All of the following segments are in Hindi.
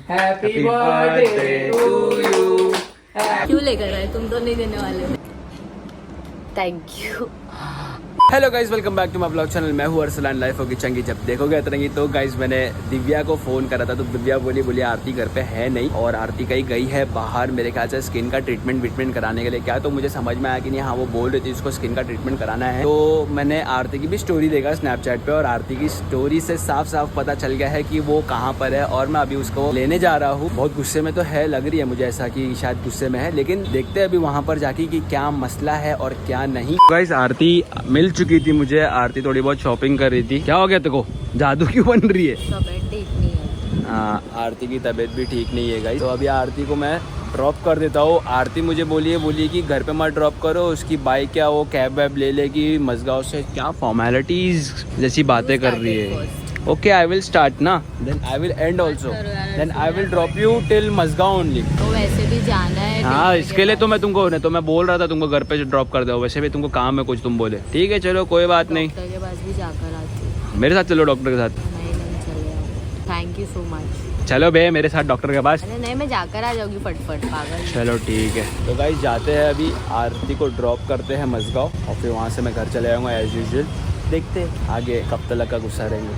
Happy birthday to you. क्यों लेकर आए, तुम तो नहीं देने वाले। Thank you. Hello guys, welcome back to my blog channel. मैं हूँ अरसलान। लाइफ होगी चंगी जब देखोगे अतरंगी। तो गाइज मैंने दिव्या को फ़ोन करा था, तो दिव्या बोली आरती घर पे है नहीं, और आरती कहीं गई है बाहर, मेरे ख्याल से स्किन का ट्रीटमेंट कराने के लिए। क्या तो मुझे समझ में आया कि नहीं, हाँ वो बोल रही थी उसको स्किन का ट्रीटमेंट कराना है। तो मैंने आरती की भी स्टोरी देखा स्नैपचैट पे, और आरती की स्टोरी से साफ साफ पता चल गया है कि वो कहाँ पर है, और मैं अभी उसको लेने जा रहा हूँ। बहुत गुस्से में तो है, लग रही है मुझे ऐसा कि शायद गुस्से में है, लेकिन देखते हैं अभी वहाँ पर जाके कि क्या मसला है और क्या नहीं। गाइस आरती मिल चुकी थी मुझे, आरती थोड़ी बहुत शॉपिंग कर रही थी। क्या हो गया तेरे को, जादू क्यों बन रही है? तबीयत ठीक नहीं है। हाँ, आरती की तबीयत भी ठीक नहीं है गाइस। तो अभी आरती को मैं ड्रॉप कर देता हूँ। आरती मुझे बोली कि घर पे मत ड्रॉप करो, उसकी बाइक क्या वो कैब वैब ले लेगी मजगांव से। क्या फॉर्मेलिटीज जैसी बातें कर रही है। ओके, आई विल स्टार्ट ना, then I will end also, then I will drop you till Mazgaon only. तो वैसे भी जाना है। हाँ, इसके लिए तो मैं तुमको, तो मैं बोल रहा था तुमको घर पे ड्रॉप कर दो, वैसे भी तुमको काम है कुछ, तुम बोले ठीक है चलो कोई बात नहीं। डॉक्टर के पास भी जाकर आती हूँ। मेरे साथ चलो डॉक्टर के साथ। नहीं चले। Thank you so much. चलो बे मेरे साथ डॉक्टर के पास। अरे नहीं, मैं जाकर आ जाऊंगी फटफट, पागल। चलो ठीक है। तो गाइस जाते हैं, अभी आरती को ड्रॉप करते हैं मजगांव, और फिर वहाँ से मैं घर चले जाऊँगा एज यूजुअल। देखते हैं आगे कब तक का गुस्सा रहेंगे।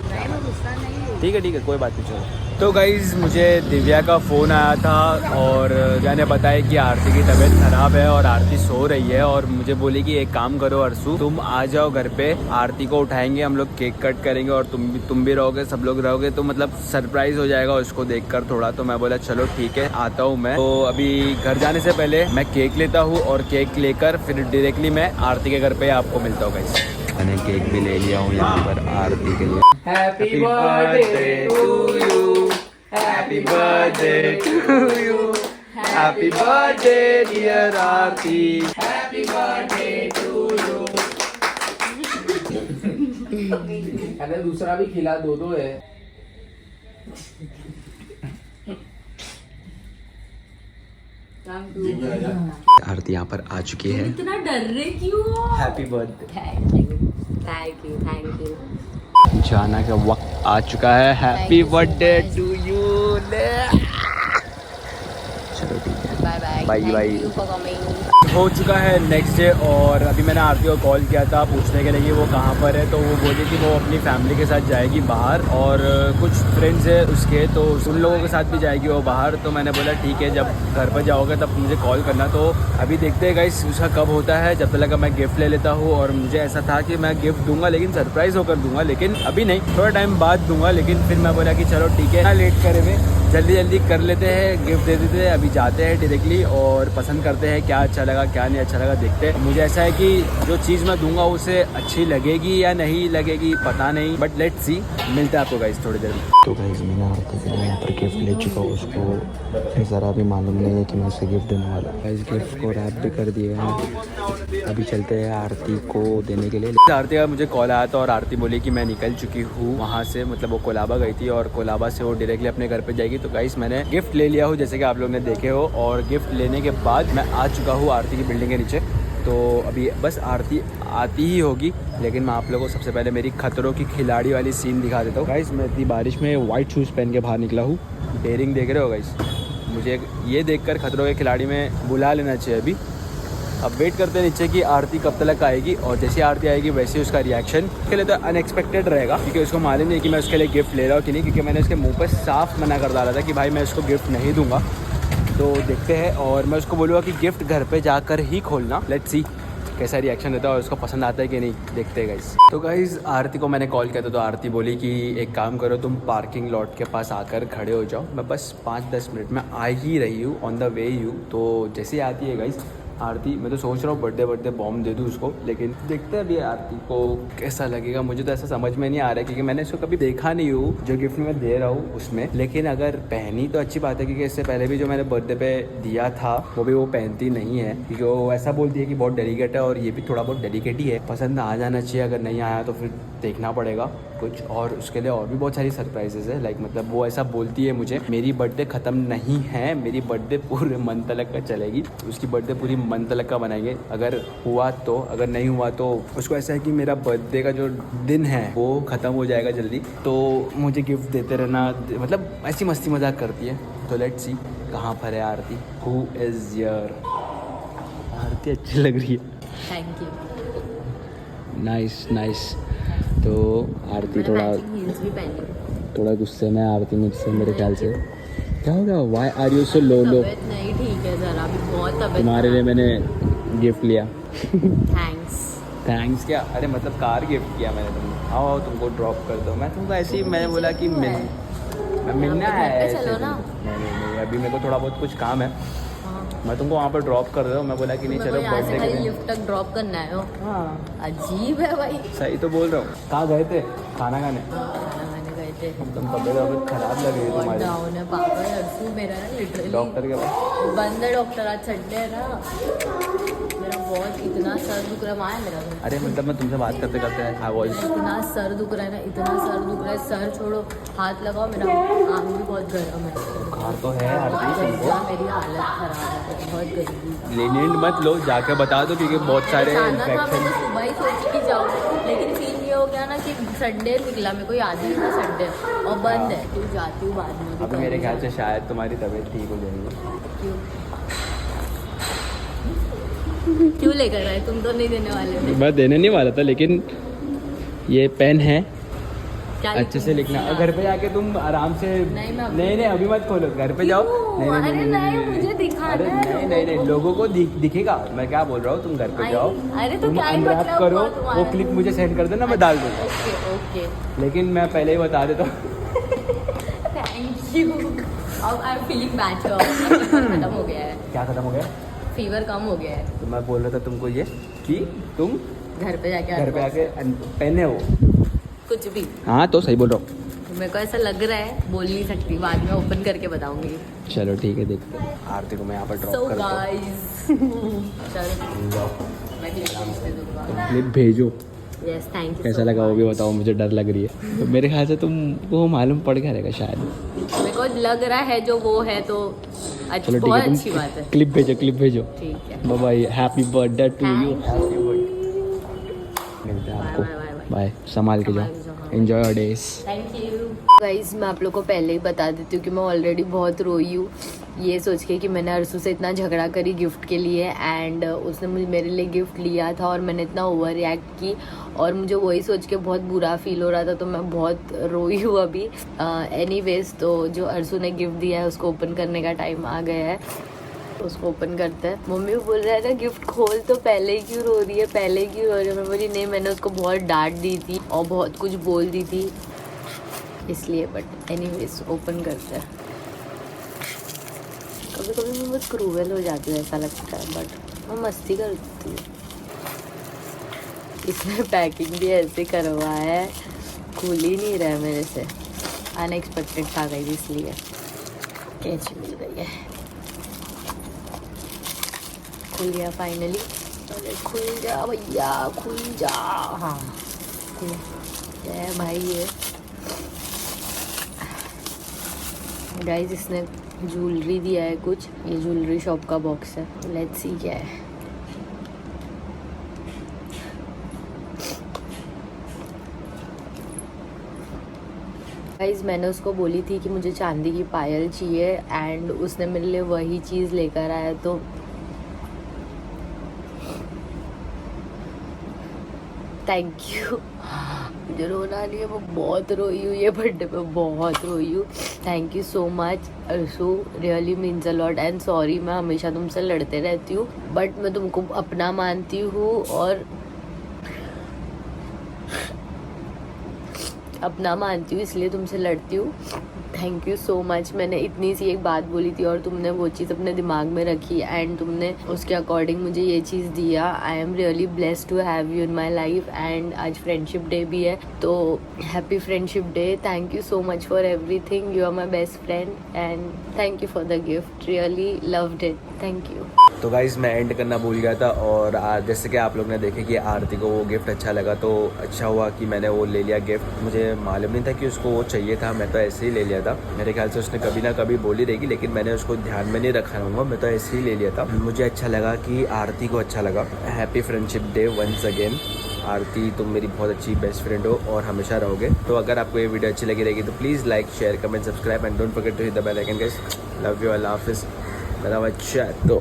गुस्सा नहीं हूँ। ठीक है कोई बात नहीं, चलो। तो गाइज़ मुझे दिव्या का फ़ोन आया था, और दिव्या ने बताया कि आरती की तबीयत ख़राब है और आरती सो रही है, और मुझे बोली कि एक काम करो अरसू, तुम आ जाओ घर पे, आरती को उठाएंगे, हम लोग केक कट करेंगे, और तुम भी रहोगे, सब लोग रहोगे, तो मतलब सरप्राइज़ हो जाएगा उसको देखकर थोड़ा। तो मैं बोला चलो ठीक है, आता हूँ मैं। तो अभी घर जाने से पहले मैं केक लेता हूँ, और केक लेकर फिर डायरेक्टली मैं आरती के घर पे आपको मिलता हूँ गाइस। मैंने केक भी ले लिया हूँ यहाँ पर आरती के लिए। Happy birthday to you, happy birthday to you, happy birthday dear Aarti, happy birthday to you. अरे दूसरा भी खिला, दो है। आरती यहाँ पर आ चुकी है। इतना डर रहे क्यों? Happy birthday. Thank you. जाना का वक्त आ चुका है। Happy birthday to you. चलो ठीक है, bye bye. You for coming. हो चुका है नेक्स्ट डे, और अभी मैंने आरती को कॉल किया था पूछने के लिए कि वो कहाँ पर है। तो वो बोली कि वो अपनी फैमिली के साथ जाएगी बाहर, और कुछ फ्रेंड्स है उसके, तो उन लोगों के साथ भी जाएगी वो बाहर। तो मैंने बोला ठीक है, जब घर पर जाओगे तब मुझे कॉल करना। तो अभी देखते हैं गाइस उसका कब होता है। जब तक मैं गिफ्ट ले लेता हूँ, और मुझे ऐसा था कि मैं गिफ्ट दूंगा, लेकिन सरप्राइज़ होकर दूंगा, लेकिन अभी नहीं, थोड़ा टाइम बाद दूंगा। लेकिन फिर मैं बोला कि चलो ठीक है, लेट करे हुए जल्दी कर लेते हैं, गिफ्ट दे देते हैं। अभी जाते हैं डायरेक्टली और पसंद करते हैं क्या अच्छा लगा क्या नहीं अच्छा लगा, देखते हैं। मुझे ऐसा है कि जो चीज़ मैं दूंगा उसे अच्छी लगेगी या नहीं लगेगी पता नहीं, बट लेट्स सी। मिलते हैं आपको गाइस थोड़ी देर में। तो गाइस मैंने आरती के लिए यहाँ पर गिफ्ट ले चुका हूँ, उसको ज़रा भी मालूम नहीं है कि मैं उसे गिफ्ट देने वाला। गाइस गिफ्ट को रैप भी कर दिया है, अभी चलते हैं आरती को देने के लिए। आरती का मुझे कॉल आया था, और आरती बोली कि मैं निकल चुकी हूँ वहाँ से, मतलब वो कोलाबा गई थी, और कोलाबा से वो डायरेक्टली अपने घर पे जाएगी। तो गाइस मैंने गिफ्ट ले लिया हूँ जैसे कि आप लोग ने देखे हो, और गिफ्ट लेने के बाद मैं आ चुका हूँ आरती की बिल्डिंग के नीचे। तो अभी बस आरती आती ही होगी, लेकिन मैं आप लोगों को सबसे पहले मेरी खतरों की खिलाड़ी वाली सीन दिखा देता हूँ। गाइस मैं इतनी बारिश में वाइट शूज़ पहन के बाहर निकला हूँ, डेयरिंग देख रहे हो गाइस। मुझे ये देखकर खतरों के खिलाड़ी में बुला लेना चाहिए अभी। अब वेट करते हैं नीचे कि आरती कब तक आएगी, और जैसे आरती आएगी वैसे उसका रिएक्शन के लिए तो अनएक्सपेक्टेड रहेगा, क्योंकि उसको मालूम नहीं कि मैं उसके लिए गिफ्ट ले रहा हूँ कि नहीं, क्योंकि मैंने उसके मुंह पर साफ मना कर डाला था कि भाई मैं उसको गिफ्ट नहीं दूंगा। तो देखते हैं, और मैं उसको बोलूँगा कि गिफ्ट घर पे जाकर ही खोलना। लेट्स सी कैसा रिएक्शन रहता है और उसको पसंद आता है कि नहीं, देखते हैं गाइस। तो गाइस आरती को मैंने कॉल किया था, तो आरती बोली कि एक काम करो, तुम पार्किंग लॉट के पास आकर खड़े हो जाओ, मैं बस 5-10 मिनट में आ ही रही हूँ, ऑन द वे यू। तो जैसे ही आती है गाइस आरती, मैं तो सोच रहा हूँ बर्थडे बॉम्ब दे दूँ उसको, लेकिन देखते हैं अभी आरती को कैसा लगेगा। मुझे तो ऐसा समझ में नहीं आ रहा है, क्योंकि मैंने इसको कभी देखा नहीं हूँ जो गिफ्ट मैं दे रहा हूँ उसमें। लेकिन अगर पहनी तो अच्छी बात है, क्योंकि इससे पहले भी जो मैंने बर्थडे पे दिया था वो भी वो पहनती नहीं है, क्योंकि वो ऐसा बोलती है कि बहुत डेलिकेट है, और ये भी थोड़ा बहुत डेलिकेट ही है। पसंद आ जाना चाहिए, अगर नहीं आया तो फिर देखना पड़ेगा। कुछ, और उसके लिए और भी बहुत सारी सरप्राइजेज़ है। लाइक मतलब वो ऐसा बोलती है मुझे, मेरी बर्थडे ख़त्म नहीं है, मेरी बर्थडे पूरे मंथ तक का चलेगी, उसकी बर्थडे पूरी मंथ तक का बनाएंगे। अगर हुआ तो, अगर नहीं हुआ तो उसको ऐसा है कि मेरा बर्थडे का जो दिन है वो ख़त्म हो जाएगा जल्दी, तो मुझे गिफ्ट देते रहना, मतलब ऐसी मस्ती मजाक करती है। तो लेट्स सी कहाँ पर है आरती। हु इज़ योर आरती? अच्छी लग रही है, थैंक यू। Nice nice. तो आरती थोड़ा हील्स भी पहनी। थोड़ा गुस्से में आरती मुझसे, मेरे ख्याल से। क्या हो गया? वाई आर यू सो लो? तबीयत नहीं ठीक है ज़रा, अभी बहुत तबीयत। तुम्हारे लिए मैंने गिफ्ट लिया। थैंक्स। थैंक्स क्या? अरे मतलब कार गिफ्ट किया मैंने तुमको। आओ तुमको ड्रॉप कर दो। मैं तुमको ऐसे ही, मैंने बोला कि मैं मिलना है ऐसे। चलो ना। नहीं, अभी मेरे को थोड़ा बहुत कुछ काम है, हाँ। मैं तुमको वहाँ पर ड्रॉप कर रहा हूँ। मैं बोला कि नहीं चलो यहाँ से बर्थडे खाली के लिए। लिफ्ट तक ड्रॉप करना है। हाँ अजीब है भाई। सही तो बोल रहा हूँ। कहाँ गए थे खाना खाने? मैंने गए थे। तुम तबीयत खराब लग रही है बहुत तुम्हारी। डाउन है पापा, नर्सू मेरा ना लिटरली। डॉक्टर के पास बंद है डॉक्टर, आज संडे है ना। मेरा बहुत इतना सर दुख रहा है, वहाँ है मेरा घर। अरे मतलब मैं तुमसे बात करते करते आई वॉज, इतना सर दुख रहा है ना, इतना सर दुख रहा है। सर छोड़ो, हाथ लगाओ, मेरा आँख भी बहुत गर्म है। बुखार तो है आरती तुमको। गंजा, मेरी हालत खराब है, बहुत गंदी। लेनेंट मत लो, जाके बता दो, क्योंकि बहुत सारे जाना था, इन्फेक्शन। मैंने सुबह ही सोची कि जाऊँ, लेकिन सीन ये हो गया ना कि संडे निकला, मेरे को याद ही नहीं था संडे, और बंद है। तो जाती हूँ बाद में। अभी मेरे ख्याल से शायद तुम्हारी तबीयत ठीक हो जाएगी। क्यों लेकर आए? तुम तो नहीं देने वाले थे। मैं देने नहीं वाला था, लेकिन ये पेन है, क्या अच्छे से लिखना। और घर पे जाके तुम आराम से। नहीं, मैं नहीं अभी मत खोलो, घर पे जाओ। क्यों? अरे नहीं, मुझे दिखाना अरे है नहीं लोगों को दिखेगा। मैं क्या बोल रहा हूँ, तुम घर पे जाओ, अरे तो तुम क्या ही अनरैप मतलब करो, हुआ तुम्हारा? वो क्लिप मुझे सेंड कर देना, मैं डाल दूँगा। ओके ओके, लेकिन मैं पहले ही बता देता हूँ। Thank you. अब आई एम फीलिंग बेटर, खत्म हो गया है, क्या खत्म हो गया? फीवर कम हो गया है। तो मैं बोल रहा था तुमको ये कि तुम घर पे जाके पहने हो कुछ भी। हाँ तो सही बोल रहा हूँ। मेरे को ऐसा लग रहा है, बोल नहीं सकती, बाद में ओपन करके बताऊंगी। चलो ठीक है, देखते हैं। आरती को मैं यहाँ पर सो ड्रॉप करता हूँ। गाइस, चलो मैं क्लिप दे दूंगा। क्लिप भेजो। Yes, thank you. कैसा लगा वो भी बताओ, मुझे डर लग रही है। तो मेरे ख्याल से तुमको मालूम पड़ गया रहेगा शायद। मेरे को लग रहा है जो वो है, तो चलो ठीक बहुत है, अच्छी बात है। तुम क्लिप भेजो। ठीक है, bye bye, happy birthday to you. Thank मिलते हैं बाय आपको। Bye bye bye. बाय, संभाल के संभाल जाओ, के जाओ, हाँ। Enjoy your days. Thank you guys. मैं आप लोग को पहले ही बता देती हूँ कि मैं ऑलरेडी बहुत रोई हूँ, ये सोच के कि मैंने अरसू से इतना झगड़ा करी गिफ्ट के लिए, एंड उसने मुझे मेरे लिए गिफ्ट लिया था और मैंने इतना ओवर रिएक्ट की, और मुझे वही सोच के बहुत बुरा फील हो रहा था, तो मैं बहुत रोई हूँ अभी। एनीवेज, तो जो अरसू ने गिफ्ट दिया है उसको ओपन करने का टाइम आ गया है, उसको ओपन करते हैं। मम्मी बोल रहा है ना गिफ्ट खोल, तो पहले ही क्यों रो रही है, पहले क्यों रो रही है? मैं बोली नहीं, मैंने उसको बहुत डांट दी थी और बहुत कुछ बोल दी थी इसलिए, बट एनीवेज ओपन करते हैं। कभी कभी मैं बहुत क्रूवल हो जाती हूँ, ऐसा लगता है, बट मैं मस्ती करती हूँ। इसने पैकिंग भी ऐसे करवा है, खुल ही नहीं रहा है मेरे से, अनएक्सपेक्टेड था गई, इसलिए कैची मिल गई है। खुल गया फाइनली। अरे खुल जा भैया, खुल जा। हाँ खुल है भाई। ये गाइस, इसने ज्वेलरी दिया है कुछ, ये ज्वेलरी शॉप का बॉक्स है, लेट्स सी क्या है। गाइस, मैंने उसको बोली थी कि मुझे चांदी की पायल चाहिए, एंड उसने मेरे लिए वही चीज़ लेकर आया, तो थैंक यू। मुझे रोना नहीं है, मैं बहुत रोई हूँ ये बर्थडे पे, बहुत रोई हूँ। Thank you so much Arshu, really means a lot, and sorry, मैं हमेशा तुमसे लड़ते रहती हूँ, बट मैं तुमको अपना मानती हूँ और अपना मानती हूँ, इसलिए तुमसे लड़ती हूँ। Thank you so much. मैंने इतनी सी एक बात बोली थी और तुमने वो चीज़ अपने दिमाग में रखी एंड तुमने उसके अकॉर्डिंग मुझे ये चीज़ दिया। I am really blessed to have you in my life and आज फ्रेंडशिप डे भी है, तो happy friendship day. Thank you so much for everything, you are my best friend and thank you for the gift, really loved it, thank you. तो गाइज मैं एंड करना भूल गया था और जैसे कि आप लोग ने देखे कि आरती को वो गिफ्ट अच्छा लगा, तो अच्छा हुआ कि मैंने वो ले लिया गिफ्ट। मुझे मालूम नहीं था कि उसको वो चाहिए था, मैं तो ऐसे ही ले लिया था। मेरे ख्याल से उसने कभी ना कभी बोली रहेगी, लेकिन मैंने उसको ध्यान में नहीं रखा रहूँगा, मैं तो ऐसे ही ले लिया था। मुझे अच्छा लगा कि आरती को अच्छा लगा। Happy friendship day once again. Aarti तुम मेरी बहुत अच्छी बेस्ट फ्रेंड हो और हमेशा रहोगे। तो अगर आपको ये वीडियो अच्छी लगी रहेगी तो please like share comment subscribe and don't forget to hit the bell icon guys. Love you, अल्लाह हाफिज़, मेरा बच्चा। तो